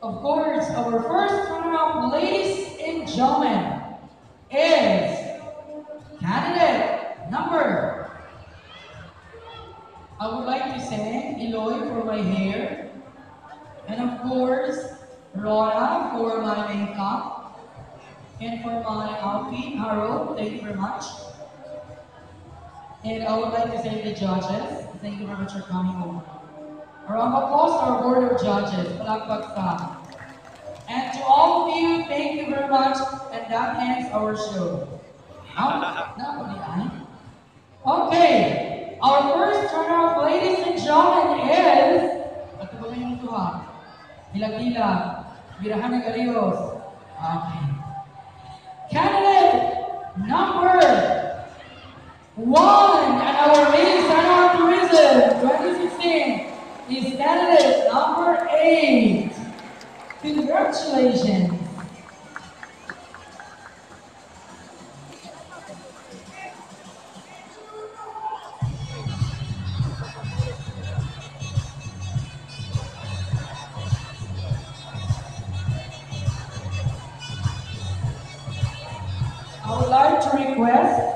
Of course, our first runner-up, ladies and gentlemen, is candidate number. I would like to thank Eloy for my hair, and of course, Rona for my makeup, and for my outfit, Harold, thank you very much. And I would like to thank the judges. Thank you very much for coming over. A round of applause to our board of judges. Palakpak sa. And to all of you, thank you very much. And that ends our show. Okay, our first runner-up, ladies and gentlemen, is... Ito ba yung ito ha? Hilag-hilag. Birahan ng Galios. Okay. Candidate number 1 and our main center of tourism 2016 is candidate number 8. Congratulations. I would like to request